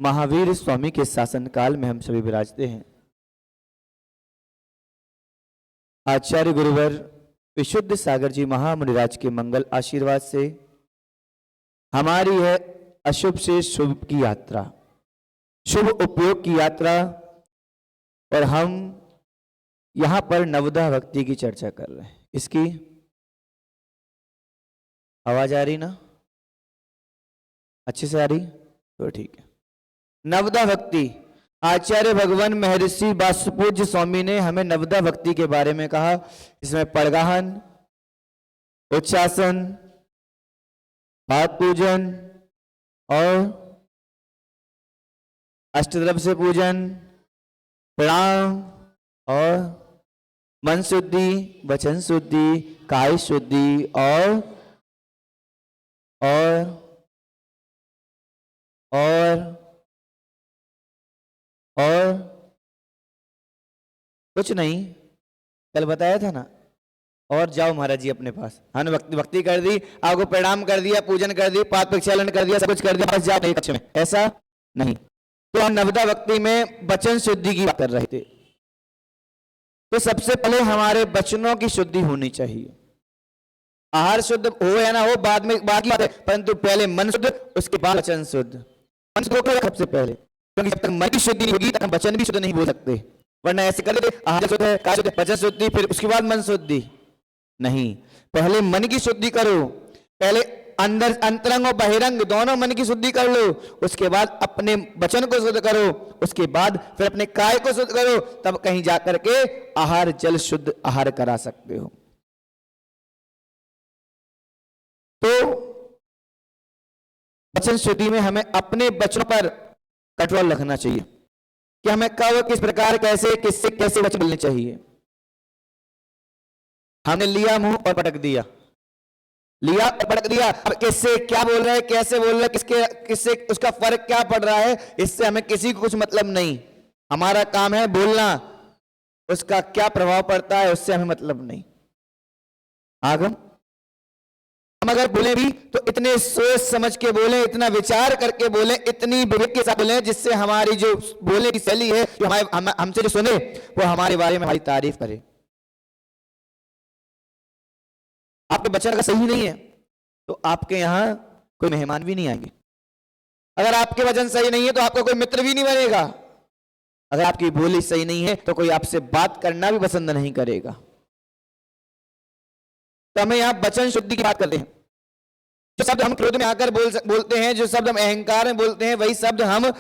महावीर स्वामी के शासन काल में हम सभी विराजते हैं। आचार्य गुरुवर विशुद्ध सागर जी महामुनिराज के मंगल आशीर्वाद से हमारी है अशुभ से शुभ की यात्रा, शुभ उपयोग की यात्रा, और हम यहां पर नवदा भक्ति की चर्चा कर रहे हैं। इसकी आवाज आ रही ना? अच्छे से आ रही? तो ठीक है। नवदा भक्ति, आचार्य भगवान महर्षि वासुपूज्य स्वामी ने हमें नवदा भक्ति के बारे में कहा। इसमें पड़गाहन, उच्चासन, पाद पूजन और अष्टद्रव्य से पूजन, प्रणाम और मन शुद्धि, वचन शुद्धि, काय शुद्धि और कुछ नहीं, कल बताया था ना। और जाओ महाराज जी अपने पास, हमने भक्ति कर दी, आपको प्रणाम कर दिया, पूजन कर दी, पाद प्रक्षालन कर दिया, सब कुछ कर दिया, बस जाओ कक्ष में, ऐसा नहीं। तो हम नवदा भक्ति में वचन शुद्धि की बात कर रहे थे। तो सबसे पहले हमारे वचनों की शुद्धि होनी चाहिए। आहार शुद्ध हो या ना हो बाद में बाकी बात है, परंतु पहले मन शुद्ध, उसके बाद वचन शुद्ध। मन शुद्ध होगा सबसे पहले, क्योंकि जब तक मन की शुद्धि नहीं होगी तब हम वचन भी शुद्ध नहीं बोल सकते। वरना ऐसे कर लेते, आहार शुद्ध है, काय शुद्ध है, वचन शुद्धि, फिर उसके बाद मन शुद्धि। नहीं, पहले मन की शुद्धि करो, पहले अंदर अंतरंग और बहिरंग दोनों मन की शुद्धि कर लो, उसके बाद अपने वचन को शुद्ध करो, उसके बाद फिर अपने काय को शुद्ध करो, तब कहीं जाकर के आहार जल शुद्ध आहार करा सकते हो। तो वचन शुद्धि में हमें अपने वचनों पर कंट्रोल रखना चाहिए कि हमें कब, किस प्रकार, कैसे, किससे कैसे वचन बोलने चाहिए। हमने लिया मुंह और पटक दिया, लिया और पटक दिया, अब किससे क्या बोल रहे हैं, कैसे बोल रहे हैं, किससे उसका फर्क क्या पड़ रहा है, इससे हमें किसी को कुछ मतलब नहीं। हमारा काम है बोलना, उसका क्या प्रभाव पड़ता है उससे हमें मतलब नहीं। आगम हम अगर बोले भी तो इतने सोच समझ के बोले, इतना विचार करके बोले, इतनी विवेक के साथ बोले, जिससे हमारी जो बोलने की शैली है, जो हमसे जो सुने वो हमारे बारे में हमारी तारीफ करे। आपके वचन अगर सही नहीं है तो आपके यहां कोई मेहमान भी नहीं आएंगे। अगर आपके वचन सही नहीं है तो आपका कोई मित्र भी नहीं बनेगा। अगर आपकी बोली सही नहीं है तो कोई आपसे बात करना भी पसंद नहीं करेगा। तो हमें यहां वचन शुद्धि की बात करते हैं। जो शब्द हम क्रोध में आकर बोलते हैं, जो शब्द हम अहंकार में बोलते हैं, वही शब्द हम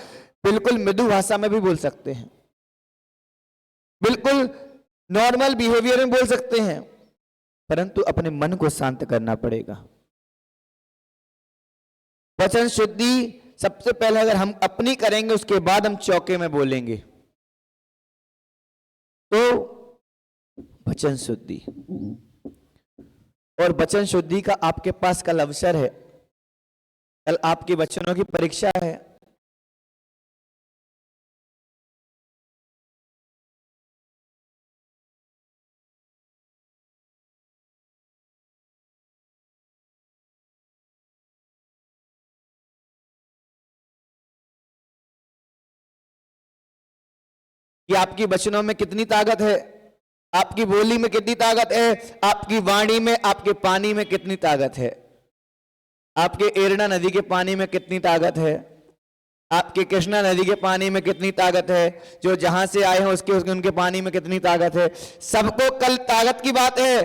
बिल्कुल मृदु भाषा में भी बोल सकते हैं, बिल्कुल नॉर्मल बिहेवियर में बोल सकते हैं, परंतु अपने मन को शांत करना पड़ेगा। वचन शुद्धि सबसे पहले अगर हम अपनी करेंगे, उसके बाद हम चौके में बोलेंगे। तो वचन शुद्धि, और वचन शुद्धि का आपके पास कल अवसर है, कल आपके वचनों की परीक्षा है। कि आपकी वचनों में कितनी ताकत है, आपकी बोली में कितनी ताकत है, आपकी वाणी में, आपके पानी में कितनी ताकत है, आपके एरना नदी के पानी में कितनी ताकत है, आपके कृष्णा नदी के पानी में कितनी ताकत है, जो जहां से आए हैं उसके उनके पानी में कितनी ताकत है। सबको कल ताकत की बात है,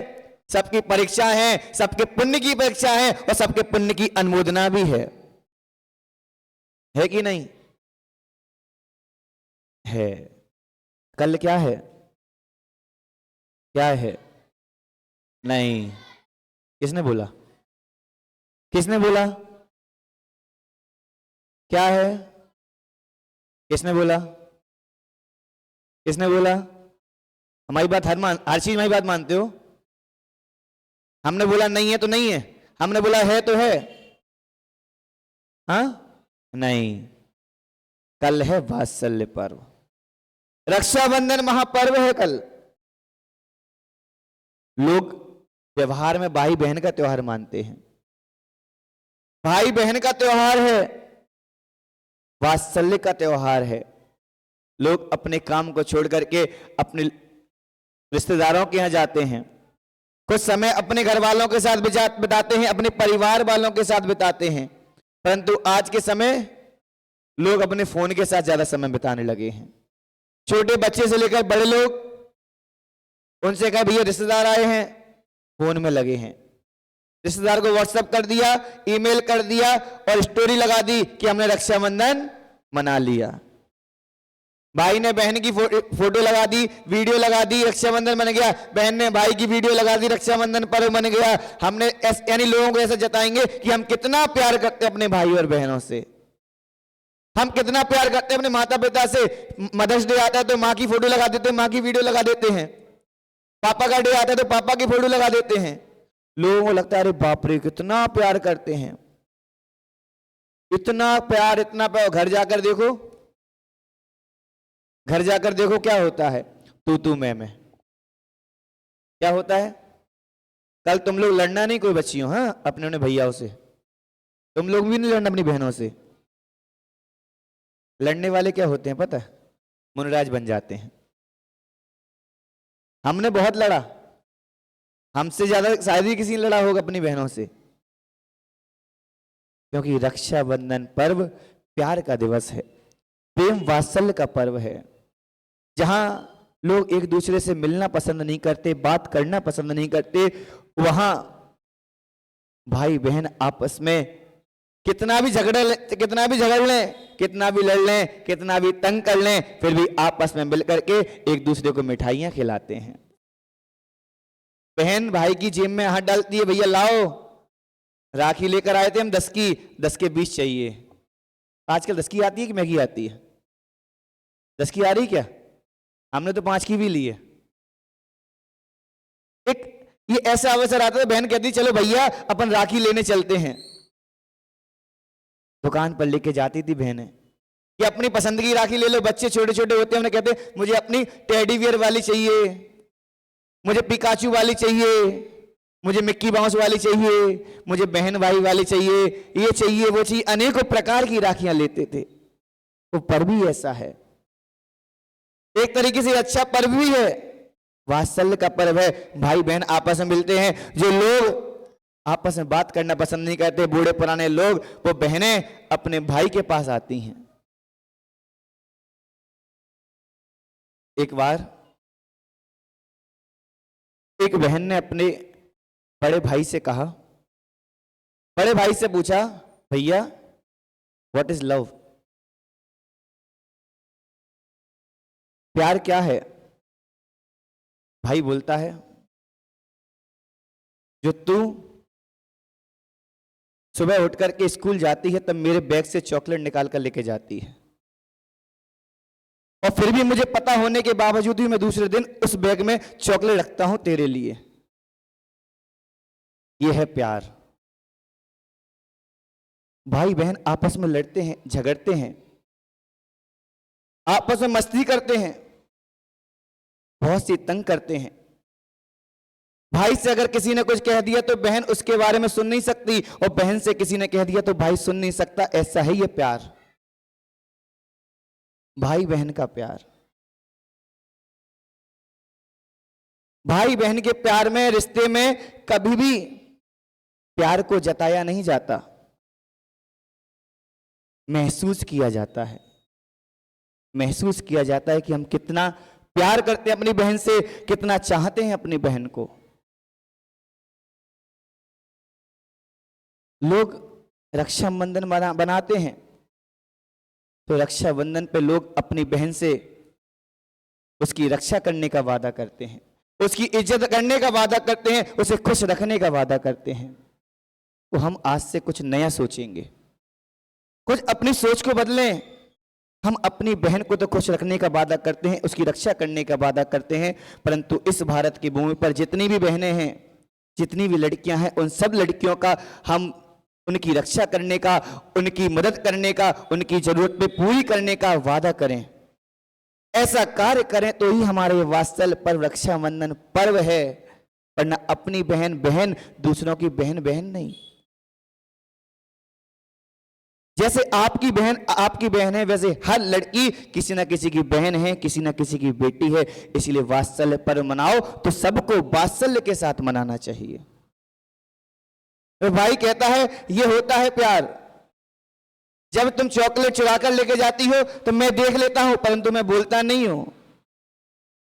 सबकी परीक्षा है, सबके पुण्य की परीक्षा है, और सबके पुण्य की अनुमोदना भी है कि नहीं? है। कल क्या है? क्या है? नहीं। किसने बोला? किसने बोला? क्या है? किसने बोला? किसने बोला? हमारी बात हर चीज हमारी बात मानते हो? हमने बोला नहीं है तो नहीं है, हमने बोला है तो है। हाँ? नहीं। कल है वात्सल्य पर्व, रक्षाबंधन महापर्व है कल। लोग व्यवहार में भाई बहन का त्योहार मानते हैं, भाई बहन का त्योहार है, वात्सल्य का त्योहार है। लोग अपने काम को छोड़ करके अपने रिश्तेदारों के यहाँ जाते हैं, कुछ समय अपने घर वालों के साथ बिताते हैं, अपने परिवार वालों के साथ बिताते हैं, परंतु आज के समय लोग अपने फोन के साथ ज्यादा समय बिताने लगे हैं। छोटे बच्चे से लेकर बड़े लोग, उनसे कहा भैया रिश्तेदार आए हैं, फोन में लगे हैं। रिश्तेदार को व्हाट्सएप कर दिया, ईमेल कर दिया और स्टोरी लगा दी कि हमने रक्षाबंधन मना लिया। भाई ने बहन की फोटो लगा दी, वीडियो लगा दी, रक्षाबंधन बन गया। बहन ने भाई की वीडियो लगा दी, रक्षाबंधन पर्व बन गया। हमने यानी लोगों को ऐसा जताएंगे कि हम कितना प्यार करते हैं अपने भाई और बहनों से, हम कितना प्यार करते हैं अपने माता पिता से। मदर्स डे आता है तो माँ की फोटो लगा देते हैं, माँ की वीडियो लगा देते हैं। पापा का डे आता है तो पापा की फोटो लगा देते हैं। लोगों को लगता है अरे बाप रे कितना प्यार करते हैं, इतना प्यार, इतना प्यार। घर जाकर देखो, घर जाकर देखो क्या होता है, तू मैं क्या होता है। कल तुम लोग लड़ना नहीं कोई बच्चियों, हाँ, अपने अपने भैयाओं से, तुम लोग भी नहीं लड़ना अपनी बहनों से। लड़ने वाले क्या होते हैं पता है, मुनराज बन जाते हैं। हमने बहुत लड़ा, हमसे ज्यादा शायद ही किसी ने लड़ा होगा अपनी बहनों से, क्योंकि रक्षाबंधन पर्व प्यार का दिवस है, प्रेम वात्सल्य का पर्व है, जहां लोग एक दूसरे से मिलना पसंद नहीं करते, बात करना पसंद नहीं करते। वहां भाई बहन आपस में कितना भी झगड़ लें, कितना भी लड़ लें, कितना भी तंग कर लें, फिर भी आपस में मिलकर के एक दूसरे को मिठाइयां खिलाते हैं। बहन भाई की जेब में हाथ डालती है, भैया लाओ राखी लेकर आए थे हम 10 के 20 चाहिए। आजकल 10 की आती है कि मैगी आती है? 10 की आ रही क्या? हमने तो 5 की भी ली है। एक ये ऐसा अवसर आता है, बहन कहती चलो भैया अपन राखी लेने चलते हैं। दुकान पर लेके जाती थी बहनें कि अपनी पसंद की राखी ले लो। बच्चे छोटे छोटे होते हैं, उन्हें कहते मुझे अपनी टेडी बियर वाली चाहिए, मुझे पिकाचू वाली चाहिए, मुझे मिक्की माउस वाली चाहिए, मुझे बहन भाई वाली चाहिए, ये चाहिए वो चाहिए। अनेकों प्रकार की राखियां लेते थे। तो पर्व भी ऐसा है, एक तरीके से अच्छा पर्व भी है, वात्सल्य का पर्व है। भाई बहन आपस में मिलते हैं। जो लोग आपस में बात करना पसंद नहीं करते, बूढ़े पुराने लोग, वो बहनें अपने भाई के पास आती हैं। एक बार एक बहन ने अपने बड़े भाई से कहा, बड़े भाई से पूछा भैया व्हाट इज लव, प्यार क्या है? भाई बोलता है जो तू सुबह उठ करके स्कूल जाती है तब मेरे बैग से चॉकलेट निकाल कर लेके जाती है, और फिर भी मुझे पता होने के बावजूद भी मैं दूसरे दिन उस बैग में चॉकलेट रखता हूं तेरे लिए। यह है प्यार। भाई बहन आपस में लड़ते हैं, झगड़ते हैं, आपस में मस्ती करते हैं, बहुत सी तंग करते हैं। भाई से अगर किसी ने कुछ कह दिया तो बहन उसके बारे में सुन नहीं सकती, और बहन से किसी ने कह दिया तो भाई सुन नहीं सकता। ऐसा है ये प्यार, भाई बहन का प्यार। भाई बहन के प्यार में, रिश्ते में कभी भी प्यार को जताया नहीं जाता, महसूस किया जाता है। महसूस किया जाता है कि हम कितना प्यार करते हैं अपनी बहन से, कितना चाहते हैं अपनी बहन को। लोग रक्षाबंधन बनाते हैं तो रक्षाबंधन पे लोग अपनी बहन से उसकी रक्षा करने का वादा करते हैं, उसकी इज्जत करने का वादा करते हैं, उसे खुश रखने का वादा करते हैं। तो हम आज से कुछ नया सोचेंगे, कुछ अपनी सोच को बदलें। हम अपनी बहन को तो खुश रखने का वादा करते हैं, उसकी रक्षा करने का वादा करते हैं, परंतु इस भारत की भूमि पर जितनी भी बहनें हैं, जितनी भी लड़कियां हैं, उन सब लड़कियों का हम उनकी रक्षा करने का, उनकी मदद करने का, उनकी जरूरतें पूरी करने का वादा करें। ऐसा कार्य करें तो ही हमारे वात्सल्य पर्व रक्षाबंधन पर्व है, वरना अपनी बहन बहन, दूसरों की बहन बहन नहीं। जैसे आपकी बहन है, वैसे हर लड़की किसी ना किसी की बहन है, किसी ना किसी की बेटी है। इसलिए वात्सल्य पर्व मनाओ तो सबको वात्सल्य के साथ मनाना चाहिए। तो भाई कहता है ये होता है प्यार। जब तुम चॉकलेट चुरा कर लेके जाती हो तो मैं देख लेता हूं, परंतु मैं बोलता नहीं हूं।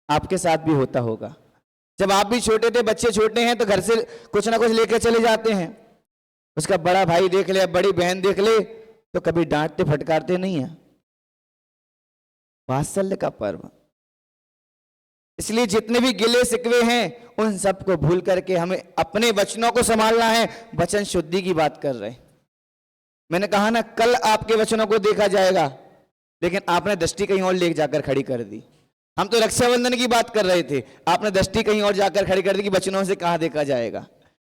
आपके साथ भी होता होगा। जब आप भी छोटे थे, बच्चे छोटे हैं, तो घर से कुछ ना कुछ लेकर चले जाते हैं। उसका बड़ा भाई देख ले, बड़ी बहन देख ले, तो कभी डांटते फटकारते नहीं है। वात्सल्य का पर्व। इसलिए जितने भी गिले सिकवे हैं उन सबको भूल करके हमें अपने वचनों को संभालना है। वचन शुद्धि की बात कर रहे हैं। मैंने कहा ना, कल आपके वचनों को देखा जाएगा, लेकिन आपने दृष्टि कहीं और ले जाकर खड़ी कर दी। हम तो रक्षाबंधन की बात कर रहे थे, आपने दृष्टि कहीं और जाकर खड़ी कर दी कि वचनों से कहां देखा जाएगा,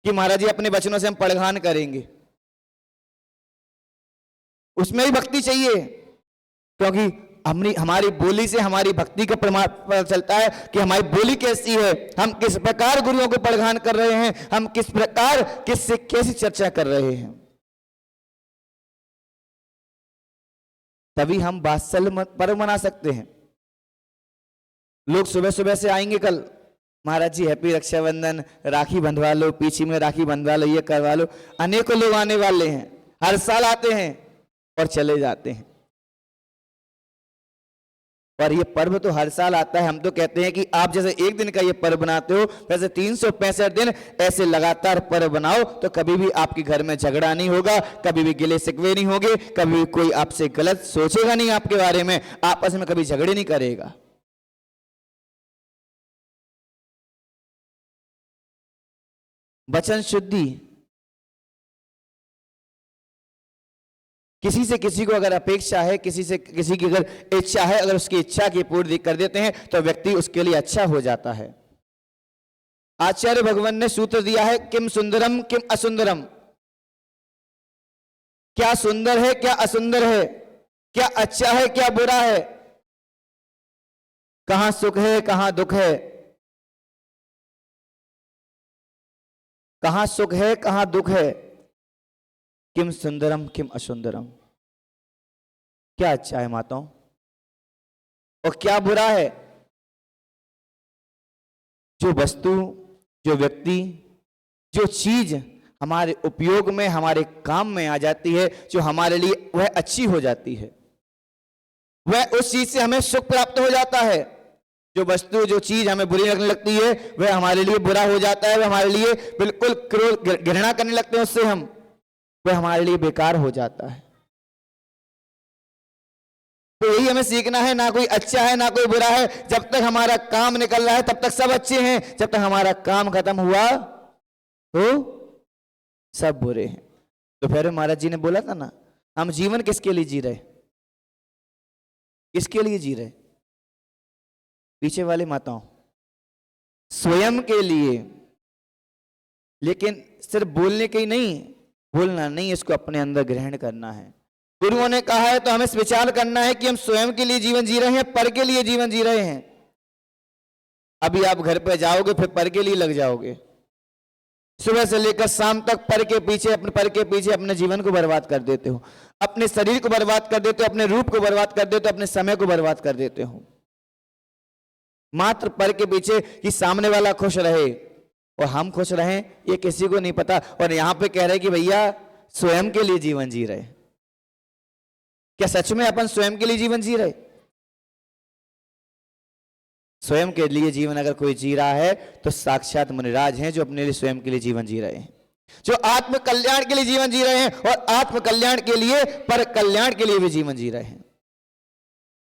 कि महाराज जी अपने वचनों से हम पड़घान करेंगे। उसमें ही भक्ति चाहिए, क्योंकि हमारी बोली से हमारी भक्ति का प्रमाण पता चलता है कि हमारी बोली कैसी है, हम किस प्रकार गुरुओं को पड़घान कर रहे हैं, हम किस प्रकार किससे कैसी चर्चा कर रहे हैं। तभी हम वात्सल्य पर्व मना सकते हैं। लोग सुबह सुबह से आएंगे कल, महाराज जी हैप्पी रक्षाबंधन, राखी बंधवा लो, पीछे में राखी बंधवा लो, ये करवा लो। अनेकों लोग आने वाले हैं, हर साल आते हैं और चले जाते हैं। और ये पर्व तो हर साल आता है। हम तो कहते हैं कि आप जैसे एक दिन का ये पर्व बनाते हो, वैसे 365 दिन ऐसे लगातार पर्व बनाओ, तो कभी भी आपके घर में झगड़ा नहीं होगा, कभी भी गिले शिकवे नहीं होंगे, कभी भी कोई आपसे गलत सोचेगा नहीं, आपके बारे में आपस में कभी झगड़े नहीं करेगा। वचन शुद्धि। किसी से किसी को अगर अपेक्षा है, किसी से किसी की अगर इच्छा है, अगर उसकी इच्छा की पूर्ति कर देते हैं तो व्यक्ति उसके लिए अच्छा हो जाता है। आचार्य भगवान ने सूत्र दिया है, किम सुंदरम किम असुंदरम। क्या सुंदर है, क्या असुंदर है, क्या अच्छा है, क्या बुरा है, कहां सुख है, कहां दुख है, कहां सुख है, कहां दुख है। किम सुंदरम किम असुंदरम। क्या अच्छा है माताओं और क्या बुरा है। जो वस्तु, जो व्यक्ति, जो चीज हमारे उपयोग में, हमारे काम में आ जाती है, जो हमारे लिए वह अच्छी हो जाती है, वह उस चीज से हमें सुख प्राप्त हो जाता है। जो वस्तु, जो चीज हमें बुरी लगने लगती है, वह हमारे लिए बुरा हो जाता है, वह हमारे लिए बिल्कुल क्रोध, घृणा करने लगते हैं उससे हम, वह हमारे लिए बेकार हो जाता है। तो यही हमें सीखना है, ना कोई अच्छा है ना कोई बुरा है। जब तक हमारा काम निकल रहा है तब तक सब अच्छे हैं, जब तक हमारा काम खत्म हुआ तो सब बुरे हैं। तो फिर महाराज जी ने बोला था ना, हम जीवन किसके लिए जी रहे, किसके लिए जी रहे। पीछे वाले माताओं, स्वयं के लिए। लेकिन सिर्फ बोलने के ही नहीं, बोलना नहीं, इसको अपने अंदर ग्रहण करना है। गुरुओं ने कहा है तो हमें विचार करना है कि हम स्वयं के लिए जीवन जी रहे हैं, पर के लिए जीवन जी रहे हैं। अभी आप घर पे जाओगे फिर पर के लिए लग जाओगे, सुबह से लेकर शाम तक पर के पीछे अपने जीवन को बर्बाद कर देते हो, अपने शरीर को बर्बाद कर देते हो, अपने रूप को बर्बाद कर देते हो, अपने समय को बर्बाद कर देते हो, मात्र पर के पीछे कि सामने वाला खुश रहे और हम खुश रहें, ये किसी को नहीं पता। और यहां पे कह रहे कि भैया स्वयं के लिए जीवन जी रहे। क्या सच में अपन स्वयं के लिए जीवन जी रहे? स्वयं के लिए जीवन अगर कोई जी रहा है तो साक्षात मुनिराज हैं, जो अपने लिए स्वयं के लिए जीवन जी रहे हैं, जो आत्म कल्याण के लिए जीवन जी रहे हैं, और आत्म कल्याण के लिए, पर कल्याण के लिए भी जीवन जी रहे हैं।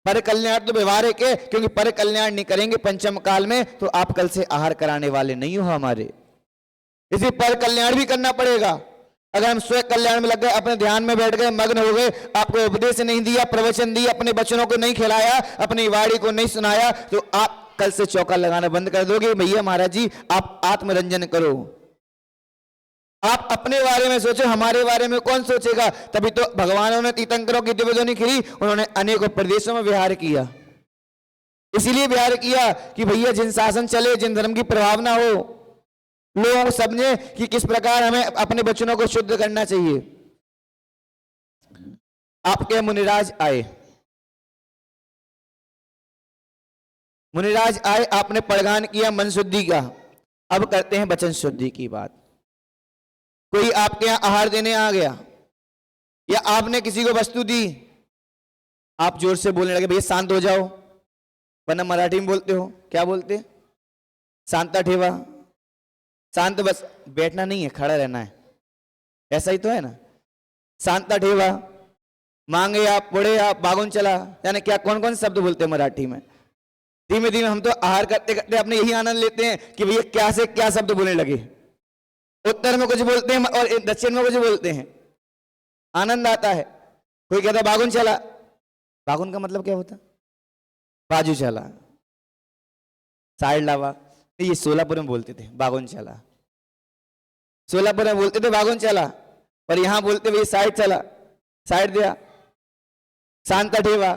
पर कल्याण तो व्यवहारिक है, क्योंकि पर कल्याण नहीं करेंगे पंचम काल में तो आप कल से आहार कराने वाले नहीं हो हमारे। इसी पर कल्याण भी करना पड़ेगा। अगर हम स्वयं कल्याण में लग गए, अपने ध्यान में बैठ गए, मग्न हो गए, आपको उपदेश नहीं दिया, प्रवचन दिया, अपने बच्चों को नहीं खिलाया, अपनी वाणी को नहीं सुनाया, तो आप कल से चौका लगाना बंद कर दोगे। भैया महाराज जी आप आत्मरंजन करो, आप अपने बारे में सोचो, हमारे बारे में कौन सोचेगा। तभी तो भगवानों ने तीर्थंकरों की दिव्यध्वनि खिली, उन्होंने अनेकों प्रदेशों में विहार किया। इसीलिए विहार किया कि भैया जिन शासन चले, जिन धर्म की प्रभाव ना हो, लोगों को समझे कि किस प्रकार हमें अपने बच्चों को शुद्ध करना चाहिए। आपके मुनिराज आए, मुनिराज आए, आपने पड़गान किया मन शुद्धि का। अब करते हैं वचन शुद्धि की बात। कोई आपके यहां आहार देने आ गया या आपने किसी को वस्तु दी, आप जोर से बोलने लगे भैया शांत हो जाओ, वरना मराठी में बोलते हो, क्या बोलते? शांता ठेवा। शांत बस बैठना नहीं है, खड़ा रहना है, ऐसा ही तो है ना। शांता ठेवा, मांगे आप, पुड़े आप, बागुन चला, यानी क्या कौन कौन शब्द बोलते हैं मराठी में। धीमे धीमे हम तो आहार करते करते अपने यही आनंद लेते हैं कि भैया क्या से क्या शब्द बोलने लगे। उत्तर में कुछ बोलते हैं और दक्षिण में कुछ बोलते हैं, आनंद आता है। कोई कहता है बागुन चला, बागुन का मतलब क्या होता? बाजू चला, साइड लावा। ये सोलापुर में बोलते थे बागुन चला, सोलापुर में बोलते थे बागुन चला, और यहां बोलते भैया साइड चला, साइड दिया। शांत ठेवा,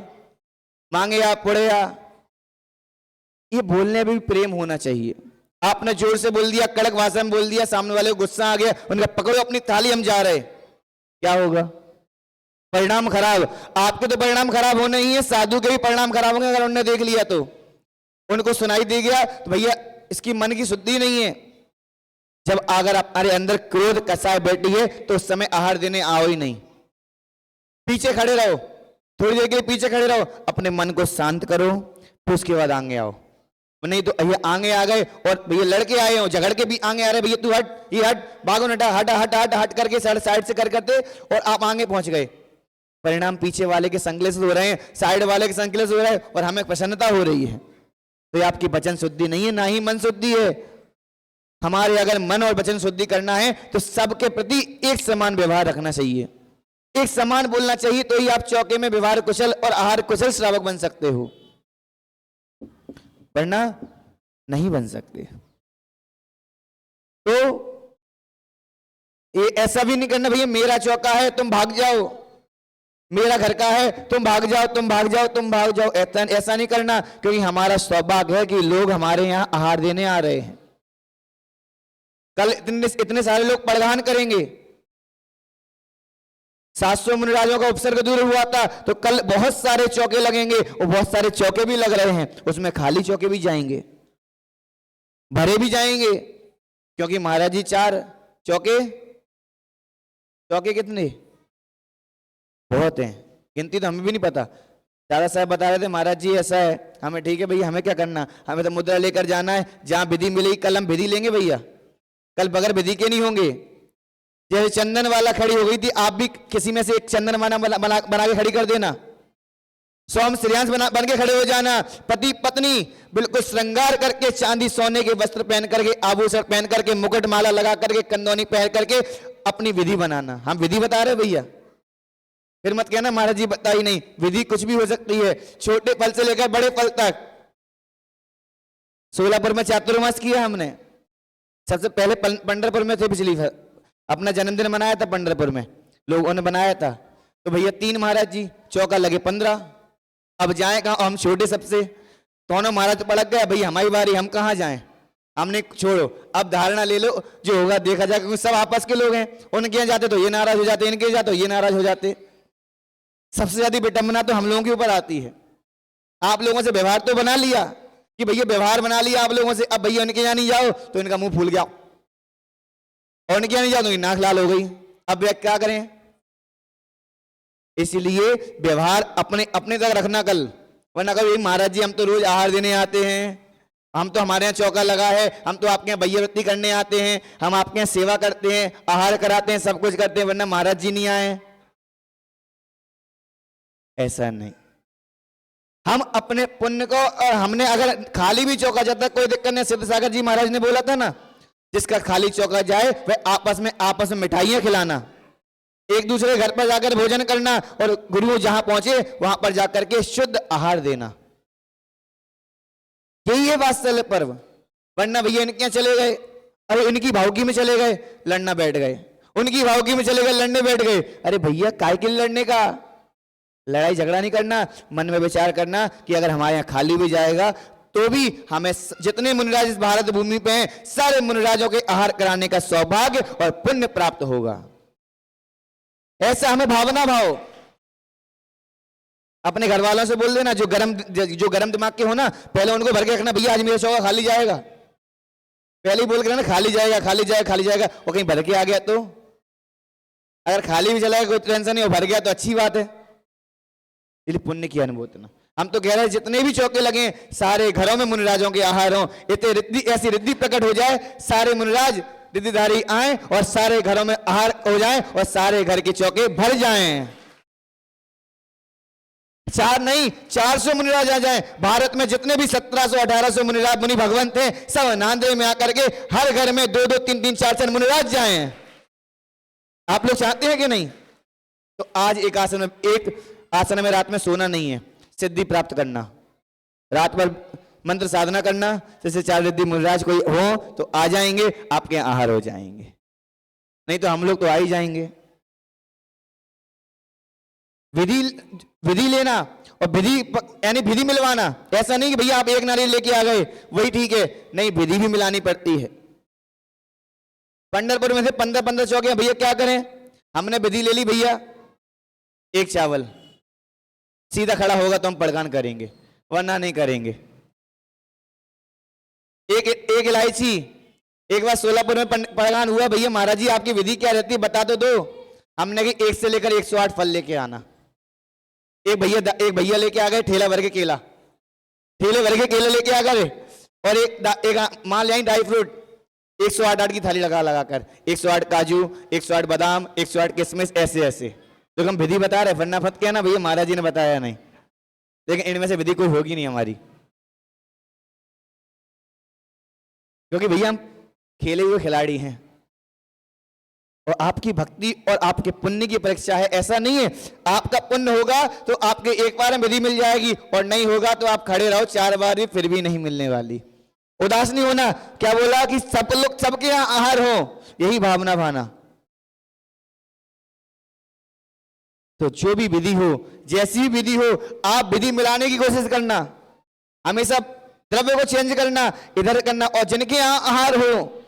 मांगे आप, पुड़े आ। ये बोलने में भी प्रेम होना चाहिए। आपने जोर से बोल दिया, कड़क भाषा में बोल दिया, सामने वाले को गुस्सा आ गया, उनका पकड़ो अपनी थाली हम जा रहे, क्या होगा? परिणाम खराब। आपके तो परिणाम खराब होने ही है, साधु के भी परिणाम खराब होंगे अगर उन्होंने देख लिया तो। उनको सुनाई दे गया तो भैया इसकी मन की शुद्धि नहीं है। जब अगर आप अरे अंदर क्रोध कसाए बैठी है तो उस समय आहार देने आओ ही नहीं, पीछे खड़े रहो, थोड़ी देर के लिए पीछे खड़े रहो, अपने मन को शांत करो, फिर उसके बाद आगे आओ। नहीं तो ये आगे आ गए और भैया लड़के आए हो, झगड़ के भी आगे आ रहे, भैया तू हट, ये हट, भागो, हटा हट हट हट हट करके साइड से कर करते और आप आगे पहुंच गए। परिणाम पीछे वाले के संकले से हो रहे हैं, साइड वाले के संकले से हो रहे हैं और हमें प्रसन्नता हो रही है। तो ये आपकी वचन शुद्धि नहीं है, ना ही मन शुद्धि है। हमारे अगर मन और वचन शुद्धि करना है तो सबके प्रति एक समान व्यवहार रखना चाहिए, एक समान बोलना चाहिए, तो ही आप चौके में व्यवहार कुशल और आहार कुशल श्रावक बन सकते हो, वरना नहीं बन सकते। तो ये ऐसा भी नहीं करना भैया मेरा चौका है तुम भाग जाओ, मेरा घर का है तुम भाग जाओ, तुम भाग जाओ, तुम भाग जाओ, ऐसा नहीं करना। क्योंकि हमारा सौभाग्य है कि लोग हमारे यहां आहार देने आ रहे हैं। कल इतने सारे लोग पड़गान करेंगे। 700 मुनिराजों का उपसर्ग दूर हुआ था, तो कल बहुत सारे चौके लगेंगे और बहुत सारे चौके भी लग रहे हैं, उसमें खाली चौके भी जाएंगे, भरे भी जाएंगे। क्योंकि महाराज जी 4 चौके, चौके कितने? बहुत हैं, गिनती तो हमें भी नहीं पता। दादा साहब बता रहे थे महाराज जी ऐसा है, हमें ठीक है भैया, हमें क्या करना, हमें तो मुद्रा लेकर जाना है, जहां विधि मिलेगी कल हम विधि लेंगे भैया, कल बगैर विधि के नहीं होंगे। जैसे चंदन वाला खड़ी हो गई थी, आप भी किसी में से एक चंदन वाला बना के खड़ी कर देना, सोम श्रेयांश बन के खड़े हो जाना। पति पत्नी बिल्कुल श्रृंगार करके, चांदी सोने के वस्त्र पहन करके, आभूषण पहन करके, मुकुट माला लगा करके, कंदौनी पहन करके अपनी विधि बनाना। हम विधि बता रहे भैया, फिर मत कहना महाराज जी बताई नहीं। विधि कुछ भी हो सकती है, छोटे फल से लेकर बड़े फल तक। सोलापुर में चातुर्मास किया हमने, सबसे पहले पंढरपुर में थे, पिछली अपना जन्मदिन मनाया था पंढरपुर में, लोगों ने बनाया था। तो भैया 3 महाराज जी, चौका लगे 15। अब जाए कहाँ? हम छोटे सबसे, दोनों महाराज पड़क गया, भैया हमारी बारी, हम कहाँ जाएं? हमने छोड़ो, अब धारणा ले लो, जो होगा देखा जाएगा, क्योंकि सब आपस के लोग हैं। उनके यहाँ जाते तो ये नाराज हो जाते, इनके जाते तो ये नाराज हो जाते। सबसे ज्यादा विटंबना तो हम लोगों के ऊपर आती है। आप लोगों से व्यवहार तो बना लिया कि भैया व्यवहार बना लिया आप लोगों से, अब भैया उनके यहाँ नहीं जाओ तो इनका मुंह फूल गया, और उनके यहाँ नहीं जाओ तो इनकी नाक लाल हो गई। अब वे क्या करें? इसलिए व्यवहार अपने अपने तक रखना कल, वरना कभी महाराज जी हम तो रोज आहार देने आते हैं, हम तो हमारे यहाँ चौका लगा है, हम तो आपके यहाँ भैया वृत्ति करने आते हैं, हम आपके यहाँ सेवा करते हैं, आहार कराते हैं, सब कुछ करते हैं, वरना महाराज जी नहीं आए। ऐसा नहीं। हम अपने पुण्य को, और हमने अगर खाली भी चौका जाता है कोई दिक्कत नहीं। सिद्ध सागर जी महाराज ने बोला था ना, जिसका खाली चौका जाए वह आपस में मिठाइयां खिलाना, एक दूसरे घर पर जाकर भोजन करना, और गुरु जहां पहुंचे वहां पर जाकर के शुद्ध आहार देना, यही है वात्सल्य पर्व। वरना भैया इनके यहाँ चले गए, अरे इनकी भावकी में चले गए, लड़ना बैठ गए, उनकी भावकी में चले गए, लड़ने बैठ गए। अरे भैया काय के लड़ने का? लड़ाई झगड़ा नहीं करना, मन में विचार करना कि अगर हमारे यहाँ खाली भी जाएगा तो भी हमें जितने मुनिराज इस भारत भूमि पे हैं, सारे मुनिराजों के आहार कराने का सौभाग्य और पुण्य प्राप्त होगा। ऐसा हमें भावना भाव अपने घर वालों से बोल देना, जो गरम दिमाग के हो ना, पहले उनको भर के रखना, भैया आज मेरा चौका खाली जाएगा, पहले ही बोल के ना खाली जाएगा खाली जाएगा खाली जाएगा। वो कहीं भर के आ गया तो, अगर खाली भी चला गया कोई टेंशन नहीं, हो भर गया तो अच्छी बात है, इसलिए पुण्य की अनुभूत ना। हम तो कह रहे हैं जितने भी चौके लगे सारे घरों में मुनिराजों के आहार हों, इतने रिद्धि ऐसी रिद्धि प्रकट हो जाए, सारे मुनिराज रिद्धिधारी आए और सारे घरों में आहार हो जाए और सारे घर के चौके भर जाएं। 4 नहीं 400 मुनिराज आ जाएं। भारत में जितने भी 1700-1800 मुनिराज मुनि भगवान थे, सब नांदेड़ में आकर के हर घर में 2-2 3-3 4-4 मुनिराज जाएं। आप लोग चाहते हैं कि नहीं? तो आज एक आसन में रात में सोना नहीं है, सिद्धि प्राप्त करना, रात भर मंत्र साधना करना, जैसे 4 रिद्धि मुनिराज कोई हो तो आ जाएंगे, आपके यहाँ आहार हो जाएंगे, नहीं तो हम लोग तो आ ही जाएंगे। विधि लेना और विधि मिलवाना, ऐसा नहीं कि भैया आप एक नारियल लेके आ गए वही ठीक है, नहीं, विधि भी मिलानी पड़ती है। पंढरपुर में से 15-15 चौके, भैया क्या करें, हमने विधि ले ली भैया, एक चावल सीधा खड़ा होगा तो हम पड़गान करेंगे, वरना नहीं करेंगे। एक इलायची, एक बार सोलापुर में पड़गान हुआ, भैया महाराज जी आपकी विधि क्या रहती है बता तो दो। हमने कि 1 से लेकर 108 फल लेके आना। एक भैया लेके आ गए ठेला भर के केला, ठेले भर के केला लेके आ गए, और एक माल आई ड्राई फ्रूट, 108 की थाली लगा कर, 108 काजू, 108 बादाम, 108 किशमिश, ऐसे तो हम विधि बता रहे, वरना फत क्या ना भैया महाराज जी ने बताया नहीं, लेकिन इनमें से विधि कोई होगी नहीं हमारी, क्योंकि भैया हम खेले हुए खिलाड़ी हैं और आपकी भक्ति और आपके पुण्य की परीक्षा है। ऐसा नहीं है आपका पुण्य होगा तो आपके एक बार में विधि मिल जाएगी, और नहीं होगा तो आप खड़े रहो 4 बार भी, फिर भी नहीं मिलने वाली। उदास नहीं होना, क्या बोला कि सब लोग सबके यहां आहार हो, यही भावना भाना। तो जो भी विधि हो, जैसी भी विधि हो, आप विधि मिलाने की कोशिश करना, हमेशा द्रव्य को चेंज करना, इधर करना, और जिनके यहां आहार हो,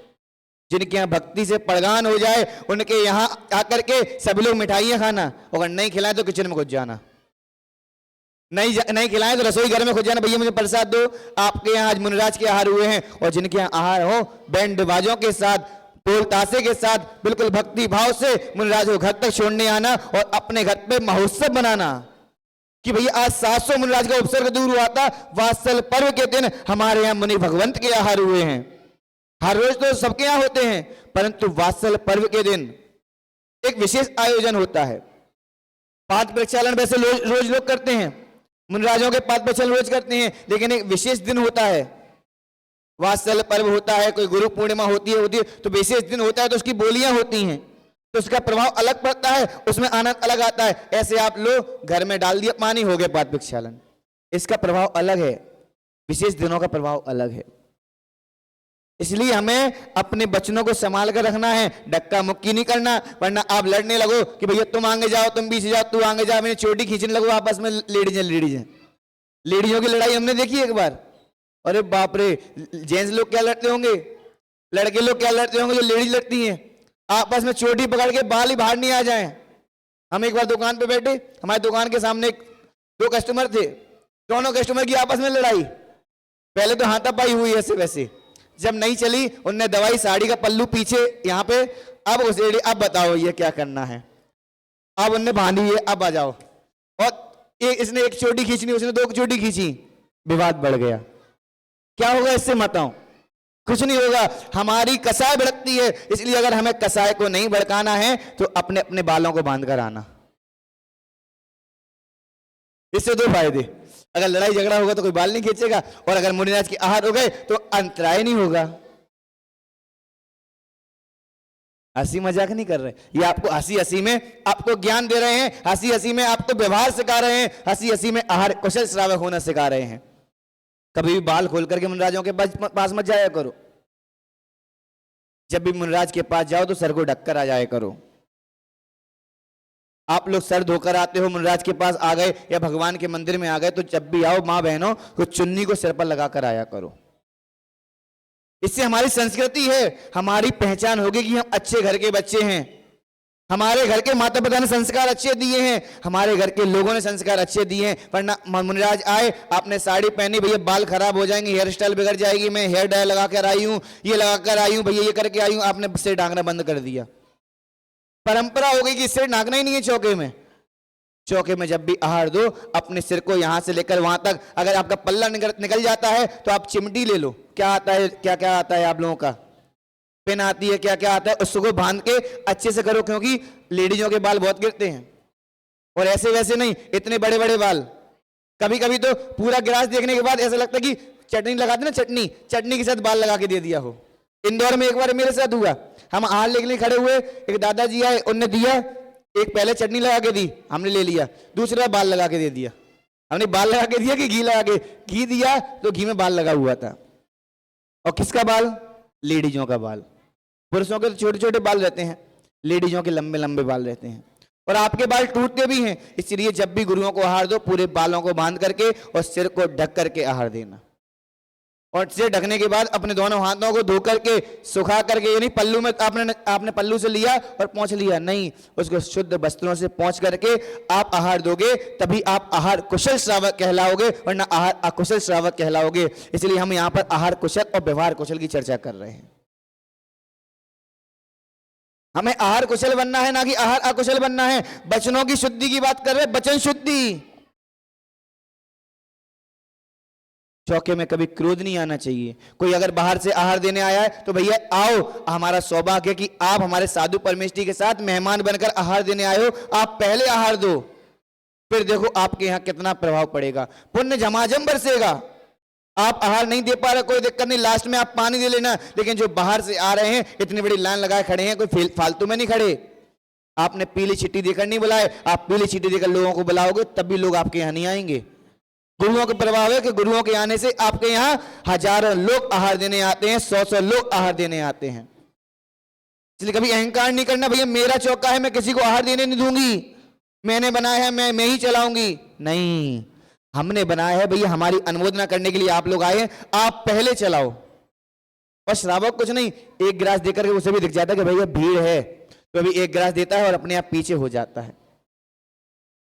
जिनके यहां भक्ति से पड़गान हो जाए, उनके यहां आकर के सभी लोग मिठाइयां खाना, अगर नहीं खिलाए तो किचन में घुस जाना, नहीं खिलाए तो रसोई घर में घुस जाना, भैया मुझे प्रसाद दो, आपके यहाँ आज मुनिराज के आहार हुए हैं। और जिनके यहाँ आहार हो, बैंड बाजों के साथ, ढोल ताशे के साथ, बिल्कुल भक्ति भाव से मुनिराज को घर तक छोड़ने आना और अपने घर पे महोत्सव बनाना कि भैया आज 700 मुनिराज का उपसर्ग दूर हुआ था, वात्सल पर्व के दिन हमारे यहाँ मुनि भगवंत के आहार हुए हैं। हर रोज तो सबके यहाँ होते हैं, परंतु वात्सल पर्व के दिन एक विशेष आयोजन होता है। पाद प्रक्षालन वैसे रोज लोग करते हैं, मुनिराजों के पाद प्रक्षालन रोज करते हैं, लेकिन एक विशेष दिन होता है, वात्सल पर्व होता है, कोई गुरु पूर्णिमा होती है तो विशेष दिन होता है, तो उसकी बोलियां होती हैं, तो उसका प्रभाव अलग पड़ता है, उसमें आनंद अलग आता है। ऐसे आप लोग घर में डाल दिया पानी, हो गया पाद प्रक्षालन, इसका प्रभाव अलग है, विशेष दिनों का प्रभाव अलग है। इसलिए हमें अपने बच्चों को संभाल कर रखना है, धक्का मुक्की नहीं करना, वरना आप लड़ने लगो कि भैया तुम आगे जाओ, तुम पीछे जाओ, तू आगे जा, मैंने चोटी खींचने लगो आपस में, लेडीजों की लड़ाई हमने देखी एक बार, अरे बाप रे, जेंट्स लोग क्या लड़ते होंगे, लड़के लोग क्या लड़ते होंगे, जो लेडीज लड़ती हैं आपस में, चोटी पकड़ के बाल ही बाहर नहीं आ जाए। हम एक बार दुकान पे बैठे, हमारी दुकान के सामने 2 कस्टमर थे, दोनों कस्टमर की आपस में लड़ाई, पहले तो हाथापाई हुई ऐसे वैसे, जब नहीं चली उनने दवाई साड़ी का पल्लू पीछे यहाँ पे, अब उसे अब बताओ ये क्या करना है, अब उनने बांधी है, अब आ जाओ, और इसने एक चोटी खींचनी, उसने 2 चोटी खींची, विवाद बढ़ गया। क्या होगा इससे बताओ? कुछ नहीं होगा, हमारी कसाय भड़कती है। इसलिए अगर हमें कसाय को नहीं भड़काना है तो अपने अपने बालों को बांध कर आना। इससे 2 फायदे, अगर लड़ाई झगड़ा होगा तो कोई बाल नहीं खींचेगा, और अगर मुनिराज के आहार हो गए तो अंतराय नहीं होगा। हंसी मजाक नहीं कर रहे, ये आपको हंसी हंसी में आपको ज्ञान दे रहे हैं, हंसी हंसी में आपको व्यवहार सिखा रहे हैं, हंसी हंसी में आहार कुशल श्रावक होना सिखा रहे हैं। कभी भी बाल खोल करके मुनिराजों के पास मत जाया करो, जब भी मुनिराज के पास जाओ तो सर को ढककर आ जाया करो। आप लोग सर धोकर आते हो, मुनिराज के पास आ गए या भगवान के मंदिर में आ गए, तो जब भी आओ माँ बहनों तो चुन्नी को सिर पर लगाकर आया करो। इससे हमारी संस्कृति है, हमारी पहचान होगी कि हम अच्छे घर के बच्चे हैं। हमारे घर के माता पिता ने संस्कार अच्छे दिए हैं, हमारे घर के लोगों ने संस्कार अच्छे दिए हैं, वरना मुनिराज आए, आपने साड़ी पहनी, भैया बाल खराब हो जाएंगे, हेयर स्टाइल बिगड़ जाएगी, मैं हेयर डाई लगा कर आई हूं, ये लगा कर आई हूं, भैया ये करके आई हूं, आपने सिर ढांकना बंद कर दिया। परंपरा हो गई कि सिर ढांकना ही नहीं है चौके में। चौके में जब भी आहार दो, अपने सिर को यहां से लेकर वहां तक, अगर आपका पल्ला निकल जाता है तो आप चिमटी ले लो, क्या आता है, क्या क्या आता है आप लोगों का, पिन आती है, क्या क्या आता है, उसको बांध के अच्छे से करो, क्योंकि लेडीजों के बाल बहुत गिरते हैं, और ऐसे वैसे नहीं, इतने बड़े बड़े बाल। कभी कभी तो पूरा गिलास देखने के बाद ऐसा लगता है कि चटनी लगाते ना, चटनी के साथ बाल लगा के दे दिया हो। इंदौर में एक बार मेरे साथ हुआ, हम आहार लेने खड़े हुए, एक दादाजी आए, उनने दिया, एक पहले चटनी लगा के दी, हमने ले लिया, दूसरा बाल लगा के दे दिया। हमने बाल लगा के दिया कि घी लगा के, घी दिया तो घी में बाल लगा हुआ था। और किसका बाल? लेडीजों का बाल। पुरुषों के तो छोटे छोटे बाल रहते हैं, लेडीजों के लंबे लंबे बाल रहते हैं, और आपके बाल टूटते भी हैं। इसलिए जब भी गुरुओं को आहार दो, पूरे बालों को बांध करके और सिर को ढक करके आहार देना, और सिर ढकने के बाद अपने दोनों हाथों को धो करके, सुखा करके, यानी पल्लू में आपने पल्लू से लिया और पोंछ लिया नहीं, उसको शुद्ध वस्त्रों से पोंछ करके आप आहार दोगे, तभी आप आहार कुशल श्रावक कहलाओगे, वरना आहार अकुशल श्रावक कहलाओगे। इसलिए हम यहां पर आहार कुशल और व्यवहार कुशल की चर्चा कर रहे हैं। हमें आहार कुशल बनना है, ना कि आहार अकुशल बनना है। वचनों की शुद्धि की बात कर रहे हैं, वचन शुद्धि। चौके में कभी क्रोध नहीं आना चाहिए। कोई अगर बाहर से आहार देने आया है तो भैया आओ, हमारा सौभाग्य है कि आप हमारे साधु परमेष्ठी के साथ मेहमान बनकर आहार देने आए हो, आप पहले आहार दो, फिर देखो आपके यहां कितना प्रभाव पड़ेगा, पुण्य झमाझम बरसेगा। आप आहार नहीं दे पा रहे, कोई दिक्कत नहीं, लास्ट में आप पानी दे लेना, लेकिन जो बाहर से आ रहे हैं, इतनी बड़ी लाइन लगाए खड़े हैं, कोई फालतू में नहीं खड़े। आपने पीली चिट्ठी देकर नहीं बुलाए, आप पीली चिट्ठी देकर लोगों को बुलाओगे तब भी लोग आपके यहां नहीं आएंगे। गुरुओं के प्रभाव है कि गुरुओं के आने से आपके यहां हजारों लोग आहार देने आते हैं, 100 लोग आहार देने आते हैं। इसलिए कभी अहंकार नहीं करना, भैया मेरा चौका है, मैं किसी को आहार देने नहीं दूंगी, मैंने बनाया है, मैं ही चलाऊंगी। नहीं, हमने बनाया है भैया, हमारी अनुमोदना करने के लिए आप लोग आए, आप पहले चलाओ। और श्रावक कुछ नहीं, एक गिलास देकर के उसे भी दिख जाता है कि भैया भीड़ है, तो अभी एक गिलास देता है और अपने आप पीछे हो जाता है।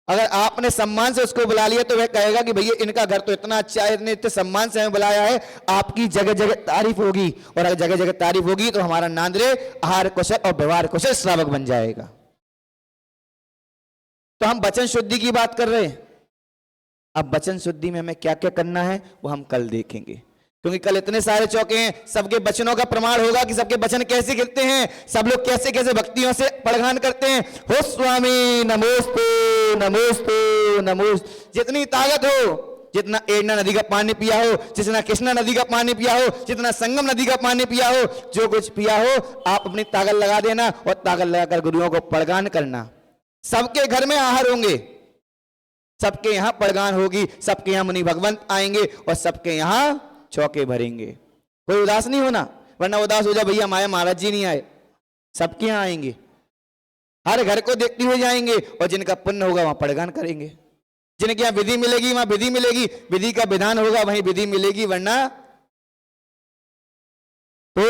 अगर आपने सम्मान से उसको बुला लिया तो वह कहेगा कि भैया इनका घर तो इतना अच्छा है, इतने सम्मान से हमें बुलाया है, आपकी जगह जगह तारीफ होगी, और अगर जगह जगह तारीफ होगी तो हमारा नांदरे आहार कुशल और व्यवहार कुशल श्रावक बन जाएगा। तो हम वचन शुद्धि की बात कर रहे हैं। अब वचन शुद्धि में हमें क्या क्या करना है वो हम कल देखेंगे, क्योंकि कल इतने सारे चौके हैं, सबके वचनों का प्रमाण होगा कि सबके वचन कैसे गिरते हैं, सब लोग कैसे कैसे भक्तियों से पड़गान करते हैं। हो स्वामी नमोस्तु नमोस्तु नमोस्तु। जितनी ताकत हो, जितना एड़ना नदी का पानी पिया हो, जितना कृष्णा नदी का पानी पिया हो, जितना संगम नदी का पानी पिया हो, जो कुछ पिया हो, आप अपनी ताकत लगा देना और ताकत लगाकर गुरुओं को पड़गान करना। सबके घर में आहार होंगे, सबके यहां पड़गान होगी, सबके यहां मुनि भगवंत आएंगे और सबके यहां चौके भरेंगे। कोई उदास नहीं होना, वरना उदास हो जाए भैया हमारे महाराज जी नहीं आए। सबके यहां आएंगे, हर घर को देखते हुए जाएंगे, और जिनका पुण्य होगा वहां पड़गान करेंगे, जिनके यहां विधि मिलेगी वहां विधि मिलेगी, विधि का विधान होगा वहीं विधि मिलेगी, वरना। तो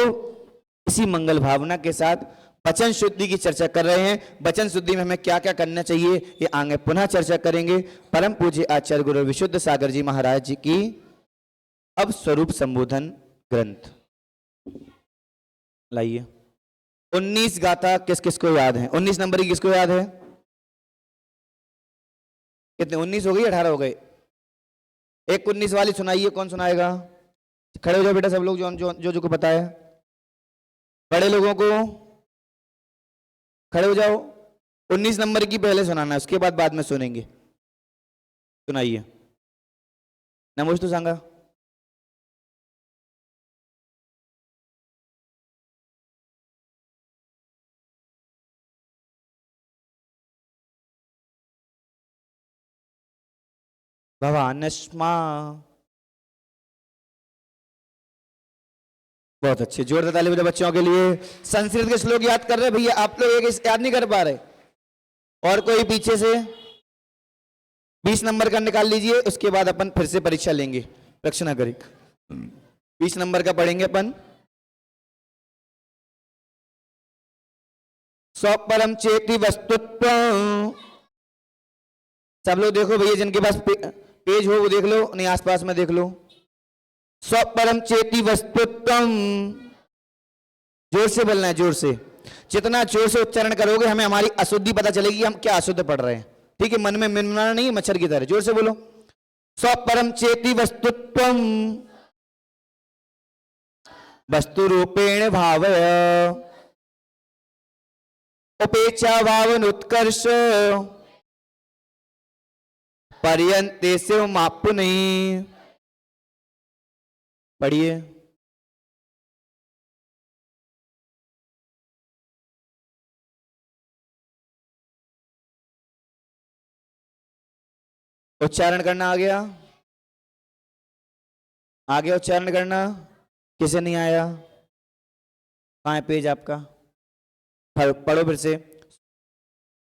इसी मंगल भावना के साथ वचन शुद्धि की चर्चा कर रहे हैं। वचन शुद्धि में हमें क्या क्या करना चाहिए ये आगे पुनः चर्चा करेंगे। परम पूज्य आचार्य गुरु विशुद्ध सागर जी महाराज जी की अब स्वरूप संबोधन ग्रंथ लाइए। 19 गाथा किस किस को याद है? 19 नंबर की किसको याद है? कितने 19 हो गई, 18 हो गए? एक 19 वाली सुनाइए, कौन सुनाएगा? खड़े हो जाओ बेटा सब लोग, जो को पता है। बड़े लोगों को खड़े हो जाओ। 19 नंबर की पहले सुनाना है, उसके बाद में सुनेंगे। सुनाइए। नमोस्तु सांगा। भवानस्मा। बहुत अच्छे, जोरदार ताली बजाओ बच्चों के लिए। संस्कृत के श्लोक याद कर रहे भैया आप लोग, एक याद नहीं कर पा रहे? और कोई पीछे से 20 नंबर का निकाल लीजिए, उसके बाद अपन फिर से परीक्षा लेंगे। रक्षणा करें 20 नंबर का पढ़ेंगे अपन। स्वपरम चेति वस्तुत्व। सब लोग देखो भैया, जिनके पास पेज हो वो देख लो, नहीं आसपास में देख लो। स्वपरम चेति वस्तुत्वम, जोर से बोलना है, जोर से। जितना जोर से उच्चारण करोगे हमें हमारी अशुद्धि पता चलेगी, हम क्या अशुद्ध पढ़ रहे हैं। ठीक है, मन में मिनमिनाना नहीं, मच्छर की तरह जोर से बोलो। स्वपरम चेति वस्तुत्वम वस्तु रूपेण भावय उपेक्षा भावन उत्कर्ष पर्यंते से मापु नहीं। पढ़िए। उच्चारण करना आ गया? आ गया उच्चारण करना? किसे नहीं आया? कहाँ है पेज आपका? पढ़ो फिर से।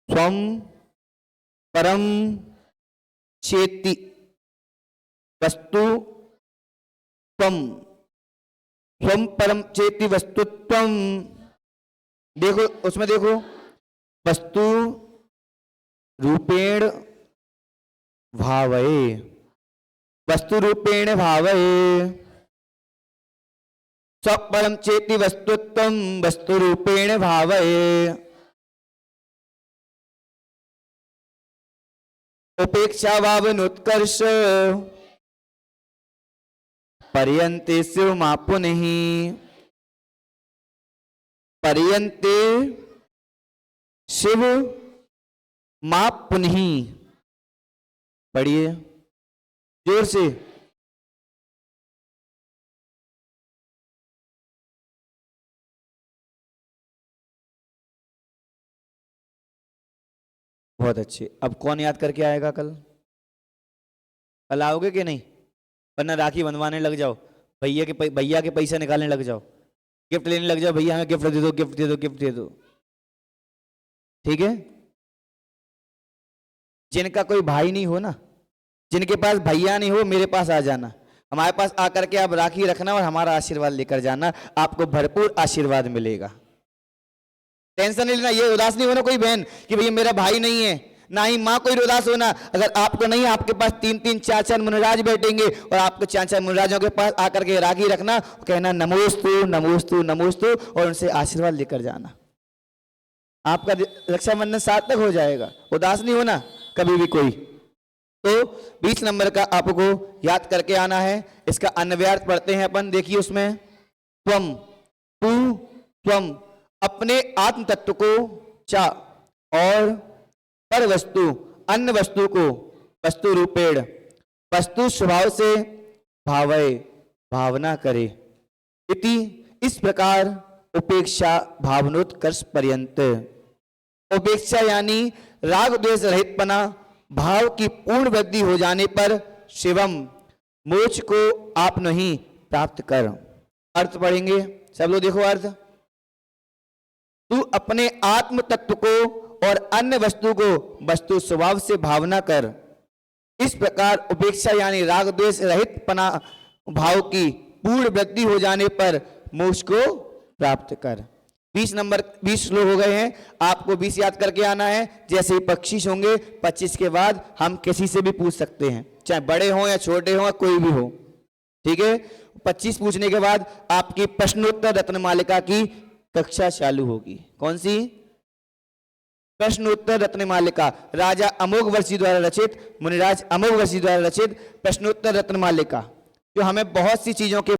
स्वम परम चेति वस्तु त्वम। स्वम परम चेति वस्तुत्वम। देखो उसमें, देखो वस्तु रूपेण भावये, वस्तु रूपेण भावये। स्वपरम चेति वस्तुत्वम वस्तु रूपेण भावये उपेक्षा भावन उत्कर्ष पर्यंते शिव मापु नहीं। पर्यंते शिव मापु नहीं। पढ़िए जोर से। बहुत अच्छे। अब कौन याद करके आएगा कल? कल आओगे कि नहीं? वरना राखी बंधवाने लग जाओ, भैया के पैसे निकालने लग जाओ, गिफ्ट लेने लग जाओ, भैया हमें गिफ्ट दे दो, गिफ्ट दे दो, गिफ्ट दे दो। ठीक है? जिनका कोई भाई नहीं हो ना, जिनके पास भैया नहीं हो, मेरे पास आ जाना, हमारे पास आकर के आप राखी रखना और हमारा आशीर्वाद लेकर जाना, आपको भरपूर आशीर्वाद मिलेगा। टेंशन नहीं लेना, ये उदास नहीं होना कोई बहन कि भैया मेरा भाई नहीं है, ना ही माँ कोई उदास होना। अगर आपको नहीं, आपके पास 3-3 4-4 मुनिराज बैठेंगे और आपको 4-4 मुनिराजों के पास आकर के राखी रखना, कहना नमोस्तु नमोस्तु नमोस्तु और उनसे आशीर्वाद लेकर जाना। आपका रक्षाबंधन सार्थक हो जाएगा। उदास नहीं होना कभी भी कोई। तो 20 नंबर का आपको याद करके आना है। इसका अन्वयार्थ पढ़ते हैं अपन। देखिए उसमें त्वम, तू, त्वम, अपने आत्म तत्व को चा और पर वस्तु अन्य वस्तु को वस्तु रूपेण वस्तु स्वभाव से भावय भावना करे इति, इस प्रकार उपेक्षा भावनोत्कर्ष पर्यंत। उपेक्षा यानी राग द्वेष रहितपना, भाव की पूर्ण वृद्धि हो जाने पर शिवम मोक्ष को आप नहीं प्राप्त कर। अर्थ पढ़ेंगे सब लोग, देखो अर्थ। तू अपने आत्म तत्व को और अन्य वस्तु को वस्तु स्वभाव से भावना कर, इस प्रकार उपेक्षा यानी राग द्वेष रहितपना, भाव की पूर्ण वृद्धि हो जाने पर मोक्ष को प्राप्त कर। 20 नंबर 20 श्लोक हो गए हैं, आपको 20 याद करके आना है। जैसे ही 25 होंगे, 25 के बाद हम किसी से भी पूछ सकते हैं, चाहे बड़े हों या छोटे हों या कोई भी हो। ठीक है? 25 पूछने के बाद आपकी प्रश्नोत्तर रत्नमालिका की कक्षा चालू होगी। कौन सी? प्रश्नोत्तर रत्नमालिका, राजा अमोघ वर्षी द्वारा रचित, मुनिराज अमोघ वर्षी द्वारा रचित प्रश्नोत्तर रत्नमालिका, जो हमें बहुत सी चीजों के